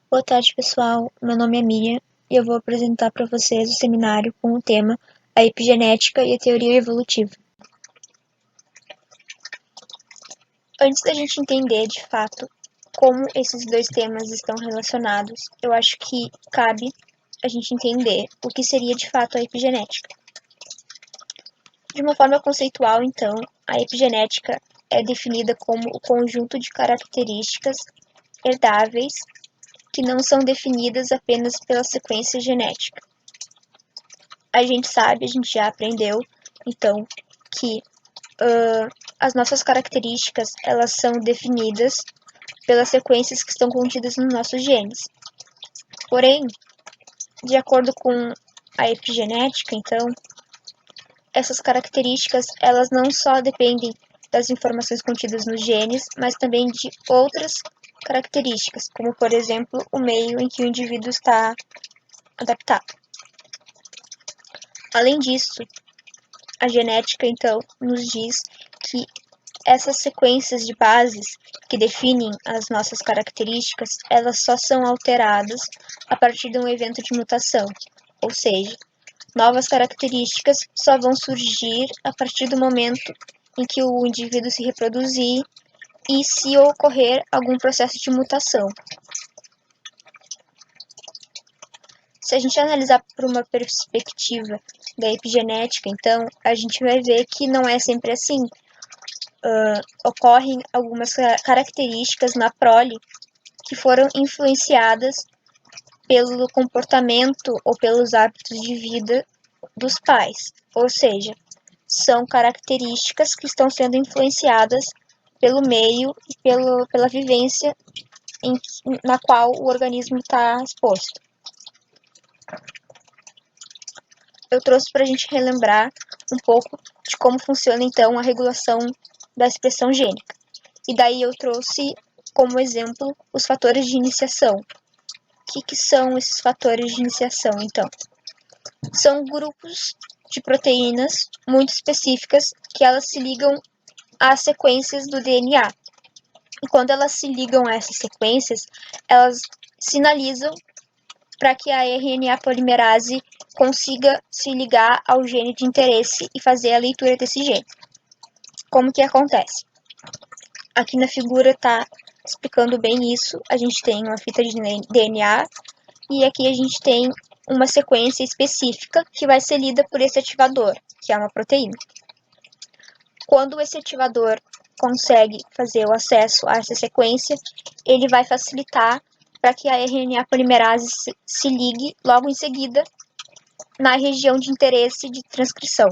Boa tarde, pessoal. Meu nome é Miriam e eu vou apresentar para vocês o seminário com o tema A Epigenética e a Teoria Evolutiva. Antes da gente entender, de fato, como esses dois temas estão relacionados, eu acho que cabe a gente entender o que seria, de fato, a epigenética. De uma forma conceitual, então, a epigenética é definida como o conjunto de características herdáveis que não são definidas apenas pela sequência genética. A gente já aprendeu, então, que as nossas características, elas são definidas pelas sequências que estão contidas nos nossos genes. Porém, de acordo com a epigenética, então, essas características, elas não só dependem das informações contidas nos genes, mas também de outras características, como, por exemplo, o meio em que o indivíduo está adaptado. Além disso, a genética, então, nos diz que essas sequências de bases que definem as nossas características, elas só são alteradas a partir de um evento de mutação, ou seja, novas características só vão surgir a partir do momento em que o indivíduo se reproduzir e se ocorrer algum processo de mutação. Se a gente analisar por uma perspectiva da epigenética, então, a gente vai ver que não é sempre assim. Ocorrem algumas características na prole que foram influenciadas pelo comportamento ou pelos hábitos de vida dos pais, ou seja, são características que estão sendo influenciadas pelo meio e pela vivência na qual o organismo está exposto. Eu trouxe para a gente relembrar um pouco de como funciona então a regulação da expressão gênica. E daí eu trouxe como exemplo os fatores de iniciação. O que são esses fatores de iniciação, então? São grupos de proteínas muito específicas que elas se ligam às sequências do DNA. E quando elas se ligam a essas sequências, elas sinalizam para que a RNA polimerase consiga se ligar ao gene de interesse e fazer a leitura desse gene. Como que acontece? Aqui na figura está explicando bem isso. A gente tem uma fita de DNA e aqui a gente tem uma sequência específica que vai ser lida por esse ativador, que é uma proteína. Quando esse ativador consegue fazer o acesso a essa sequência, ele vai facilitar para que a RNA polimerase se ligue logo em seguida na região de interesse de transcrição.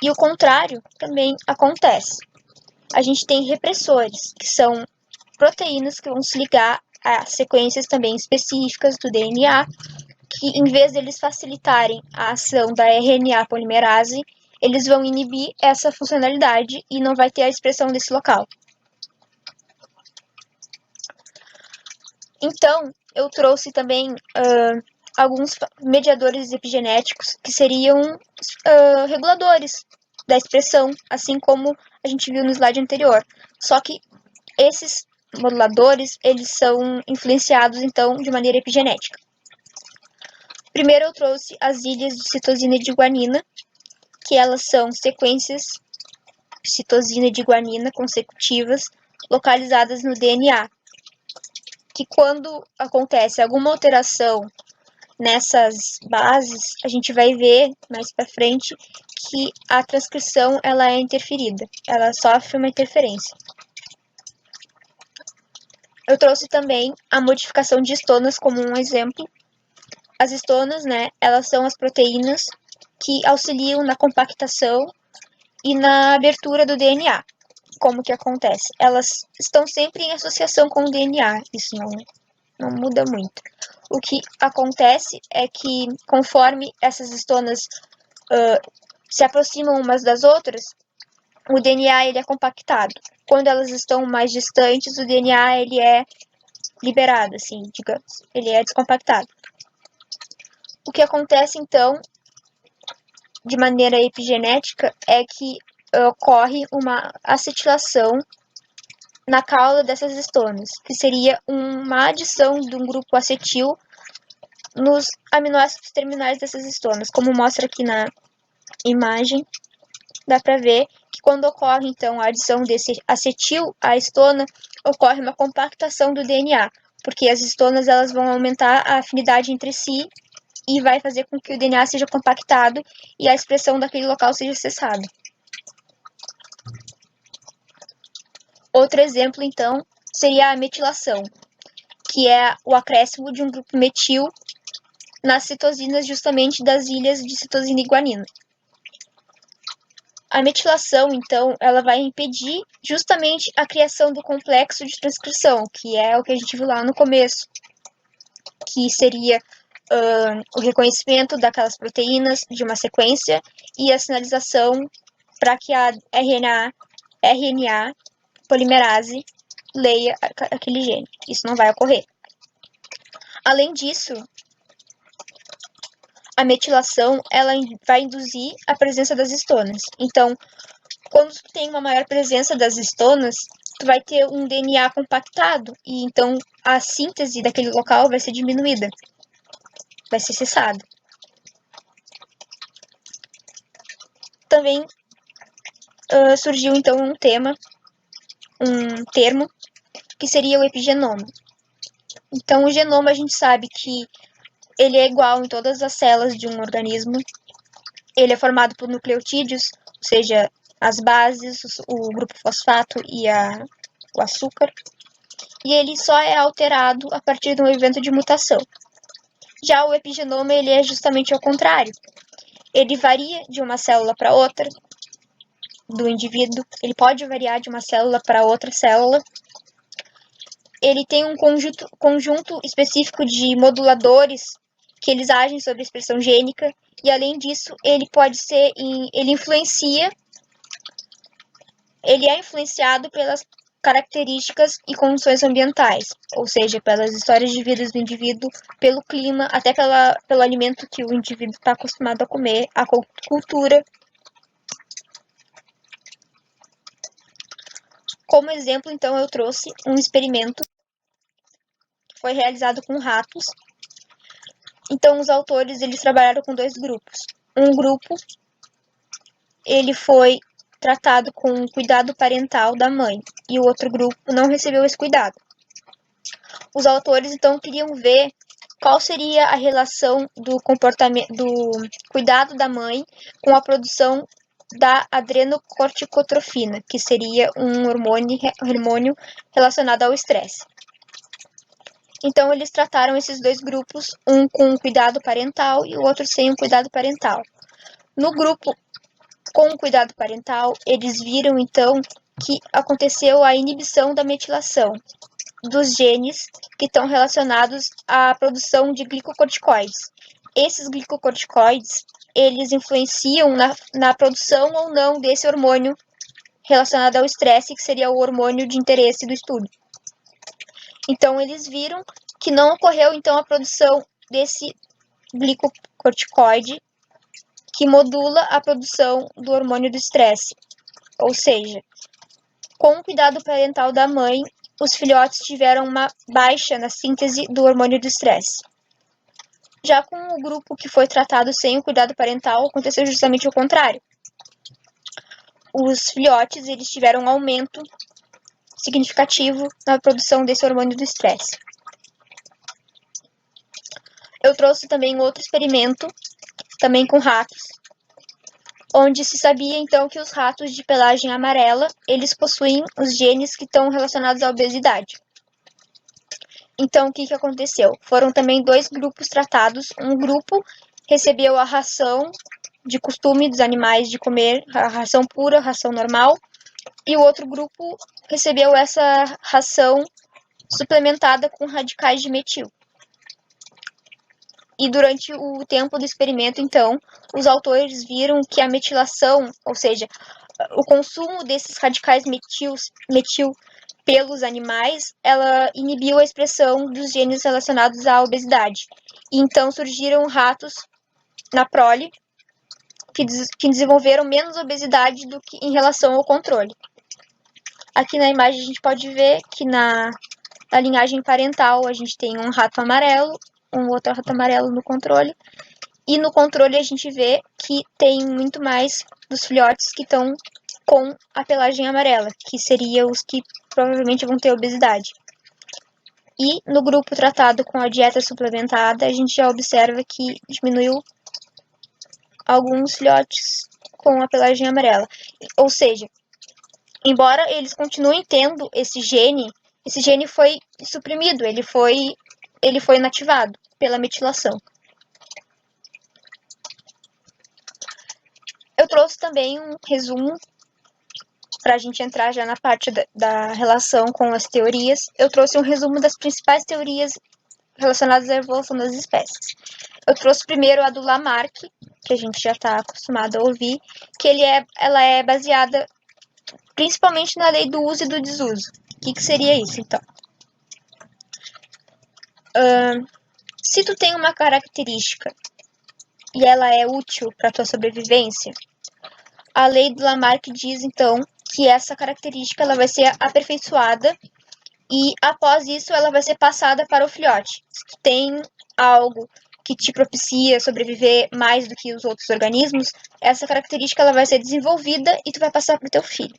E o contrário também acontece. A gente tem repressores, que são proteínas que vão se ligar a sequências também específicas do DNA, que em vez deles facilitarem a ação da RNA polimerase, eles vão inibir essa funcionalidade e não vai ter a expressão desse local. Então, eu trouxe também alguns mediadores epigenéticos que seriam reguladores da expressão, assim como a gente viu no slide anterior. Só que esses moduladores, eles são influenciados, então, de maneira epigenética. Primeiro eu trouxe as ilhas de citosina e de guanina, que elas são sequências de citosina e de guanina consecutivas localizadas no DNA, que quando acontece alguma alteração nessas bases, a gente vai ver mais para frente que a transcrição ela é interferida, ela sofre uma interferência. Eu trouxe também a modificação de histonas como um exemplo. As histonas, elas são as proteínas que auxiliam na compactação e na abertura do DNA. Como que acontece? Elas estão sempre em associação com o DNA, isso não muda muito. O que acontece é que, conforme essas histonas se aproximam umas das outras, o DNA ele é compactado. Quando elas estão mais distantes, o DNA ele é liberado, assim, digamos. Ele é descompactado. O que acontece, então, de maneira epigenética, é que ocorre uma acetilação na cauda dessas estonas, que seria uma adição de um grupo acetil nos aminoácidos terminais dessas estonas. Como mostra aqui na imagem, dá para ver que quando ocorre então a adição desse acetil à estona, ocorre uma compactação do DNA, porque as estonas elas vão aumentar a afinidade entre si e vai fazer com que o DNA seja compactado e a expressão daquele local seja cessada. Outro exemplo, então, seria a metilação, que é o acréscimo de um grupo metil nas citosinas justamente das ilhas de citosina e guanina. A metilação, então, ela vai impedir justamente a criação do complexo de transcrição, que é o que a gente viu lá no começo, que seria o reconhecimento daquelas proteínas de uma sequência e a sinalização para que a RNA polimerase leia aquele gene. Isso não vai ocorrer. Além disso, a metilação ela vai induzir a presença das estonas. Então, quando tu tem uma maior presença das estonas, tu vai ter um DNA compactado e então a síntese daquele local vai ser diminuída, vai ser cessada. Também surgiu então um termo, que seria o epigenoma. Então, o genoma a gente sabe que ele é igual em todas as células de um organismo. Ele é formado por nucleotídeos, ou seja, as bases, o grupo fosfato e o açúcar. E ele só é alterado a partir de um evento de mutação. Já o epigenoma ele é justamente ao contrário. Ele varia de uma célula para outra do indivíduo. Ele pode variar de uma célula para outra célula. Ele tem um conjunto específico de moduladores que eles agem sobre a expressão gênica, e além disso, ele é influenciado pelas características e condições ambientais, ou seja, pelas histórias de vida do indivíduo, pelo clima, até pelo alimento que o indivíduo está acostumado a comer, a cultura. Como exemplo, então, eu trouxe um experimento que foi realizado com ratos. Então, os autores eles trabalharam com dois grupos. Um grupo ele foi tratado com cuidado parental da mãe e o outro grupo não recebeu esse cuidado. Os autores então queriam ver qual seria a relação do cuidado da mãe com a produção da adrenocorticotrofina, que seria um hormônio relacionado ao estresse. Então, eles trataram esses dois grupos, um com cuidado parental e o outro sem o cuidado parental. No grupo com o cuidado parental, eles viram, então, que aconteceu a inibição da metilação dos genes que estão relacionados à produção de glicocorticoides. Esses glicocorticoides, eles influenciam na produção ou não desse hormônio relacionado ao estresse, que seria o hormônio de interesse do estudo. Então, eles viram que não ocorreu, então, a produção desse glicocorticoide que modula a produção do hormônio do estresse. Ou seja, com o cuidado parental da mãe, os filhotes tiveram uma baixa na síntese do hormônio do estresse. Já com o grupo que foi tratado sem o cuidado parental, aconteceu justamente o contrário. Os filhotes eles tiveram um aumento significativo na produção desse hormônio do estresse. Eu trouxe também outro experimento, também com ratos, onde se sabia então que os ratos de pelagem amarela, eles possuem os genes que estão relacionados à obesidade. Então, o que aconteceu? Foram também dois grupos tratados. Um grupo recebeu a ração de costume dos animais de comer, a ração pura, a ração normal, e o outro grupo recebeu essa ração suplementada com radicais de metil. E durante o tempo do experimento, então, os autores viram que a metilação, ou seja, o consumo desses radicais metil pelos animais, ela inibiu a expressão dos genes relacionados à obesidade. E então surgiram ratos na prole que desenvolveram menos obesidade do que em relação ao controle. Aqui na imagem a gente pode ver que na linhagem parental a gente tem um rato amarelo, um outro rato amarelo no controle. E no controle a gente vê que tem muito mais dos filhotes que estão com a pelagem amarela, que seriam os que provavelmente vão ter obesidade. E no grupo tratado com a dieta suplementada, a gente já observa que diminuiu alguns filhotes com a pelagem amarela. Ou seja, embora eles continuem tendo esse gene foi suprimido, ele foi inativado pela metilação. Eu trouxe também um resumo para a gente entrar já na parte da relação com as teorias. Eu trouxe um resumo das principais teorias relacionadas à evolução das espécies. Eu trouxe primeiro a do Lamarck, que a gente já está acostumado a ouvir, que ela é baseada principalmente na lei do uso e do desuso. O que seria isso, então? Se tu tem uma característica e ela é útil para a tua sobrevivência, a lei do Lamarck diz, então, que essa característica ela vai ser aperfeiçoada e, após isso, ela vai ser passada para o filhote. Se tu tem algo que te propicia sobreviver mais do que os outros organismos, essa característica ela vai ser desenvolvida e tu vai passar para o teu filho.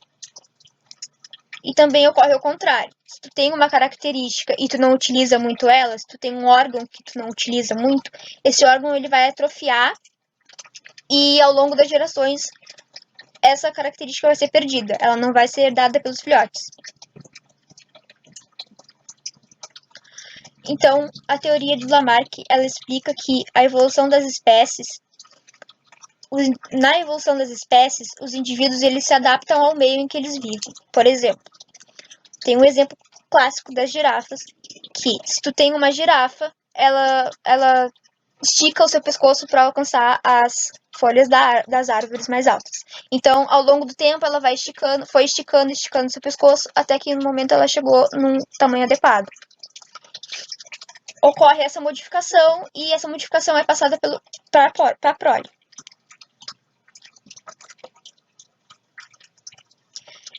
E também ocorre o contrário. Se tu tem uma característica e tu não utiliza muito ela, se tu tem um órgão que tu não utiliza muito, esse órgão ele vai atrofiar e ao longo das gerações essa característica vai ser perdida. Ela não vai ser herdada pelos filhotes. Então, a teoria de Lamarck, ela explica que a evolução das espécies, na evolução das espécies, os indivíduos eles se adaptam ao meio em que eles vivem. Por exemplo, tem um exemplo clássico das girafas, que se tu tem uma girafa, ela estica o seu pescoço para alcançar as folhas das árvores mais altas. Então, ao longo do tempo, ela foi esticando seu pescoço, até que no momento ela chegou num tamanho adequado. Ocorre essa modificação e essa modificação é passada para a prole.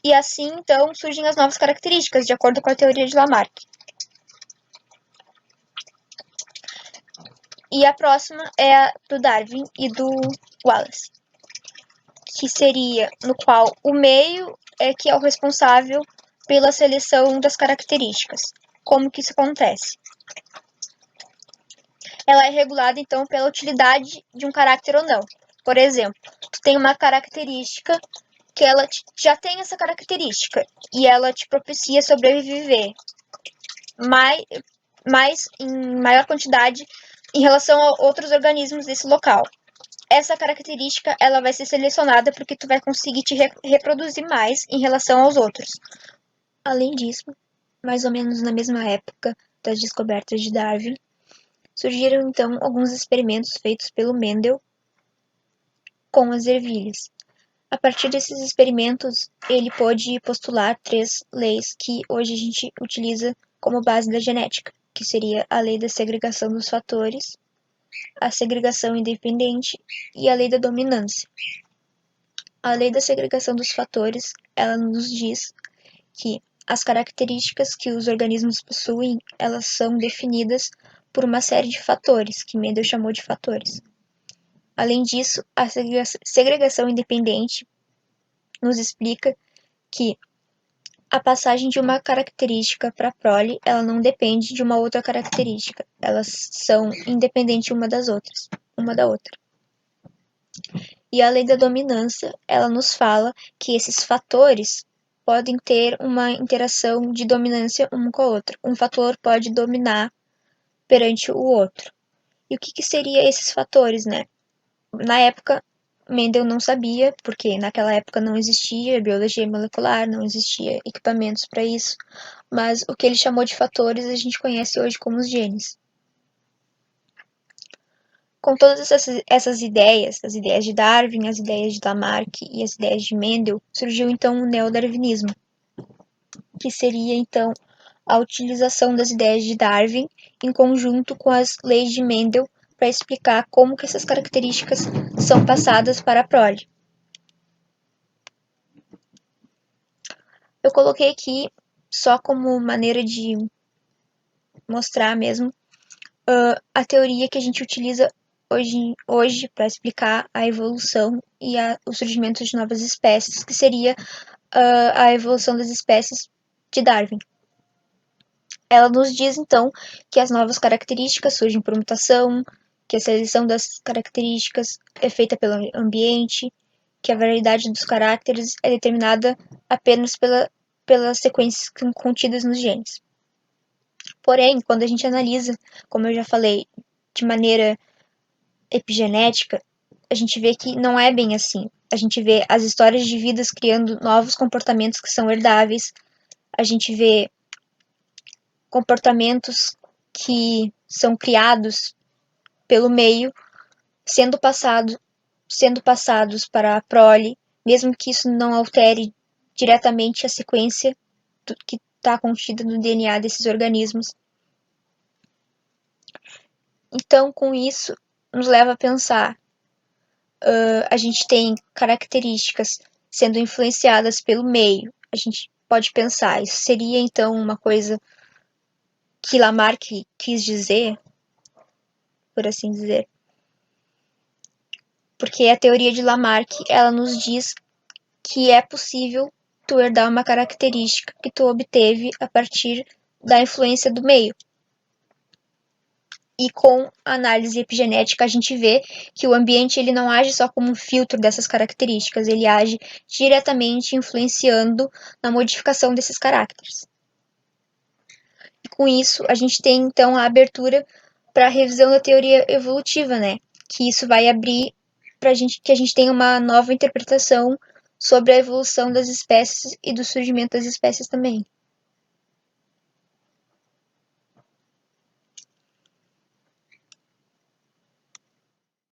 E assim, então, surgem as novas características, de acordo com a teoria de Lamarck. E a próxima é a do Darwin e do Wallace, que seria no qual o meio é que é o responsável pela seleção das características. Como que isso acontece? Ela é regulada, então, pela utilidade de um caráter ou não. Por exemplo, tu tem uma característica que ela já tem essa característica e ela te propicia sobreviver em maior quantidade em relação a outros organismos desse local. Essa característica ela vai ser selecionada porque tu vai conseguir te reproduzir mais em relação aos outros. Além disso, mais ou menos na mesma época das descobertas de Darwin, surgiram então alguns experimentos feitos pelo Mendel com as ervilhas. A partir desses experimentos, ele pôde postular 3 leis que hoje a gente utiliza como base da genética, que seria a lei da segregação dos fatores, a segregação independente e a lei da dominância. A lei da segregação dos fatores, ela nos diz que as características que os organismos possuem, elas são definidas por uma série de fatores, que Mendel chamou de fatores. Além disso, a segregação independente nos explica que a passagem de uma característica para a prole, ela não depende de uma outra característica. Elas são independentes uma da outra. E a lei da dominância, ela nos fala que esses fatores podem ter uma interação de dominância um com o outro. Um fator pode dominar perante o outro. E o que seriam esses fatores, né? Na época, Mendel não sabia, porque naquela época não existia biologia molecular, não existia equipamentos para isso, mas o que ele chamou de fatores a gente conhece hoje como os genes. Com todas essas ideias, as ideias de Darwin, as ideias de Lamarck e as ideias de Mendel, surgiu então o neodarwinismo, que seria então a utilização das ideias de Darwin em conjunto com as leis de Mendel para explicar como que essas características são passadas para a prole. Eu coloquei aqui só como maneira de mostrar mesmo a teoria que a gente utiliza hoje para explicar a evolução e o surgimento de novas espécies, que seria a evolução das espécies de Darwin. Ela nos diz, então, que as novas características surgem por mutação, que a seleção das características é feita pelo ambiente, que a variedade dos caracteres é determinada apenas pelas sequências contidas nos genes. Porém, quando a gente analisa, como eu já falei, de maneira epigenética, a gente vê que não é bem assim. A gente vê as histórias de vidas criando novos comportamentos que são herdáveis, a gente vê comportamentos que são criados pelo meio sendo passados para a prole, mesmo que isso não altere diretamente a sequência que está contida no DNA desses organismos. Então, com isso, nos leva a pensar, a gente tem características sendo influenciadas pelo meio. A gente pode pensar, isso seria então uma coisa que Lamarck quis dizer, por assim dizer, porque a teoria de Lamarck, ela nos diz que é possível tu herdar uma característica que tu obteve a partir da influência do meio. E com a análise epigenética a gente vê que o ambiente ele não age só como um filtro dessas características, ele age diretamente influenciando na modificação desses caracteres. E com isso a gente tem então a abertura para a revisão da teoria evolutiva, né? Que isso vai abrir para que a gente tenha uma nova interpretação sobre a evolução das espécies e do surgimento das espécies também.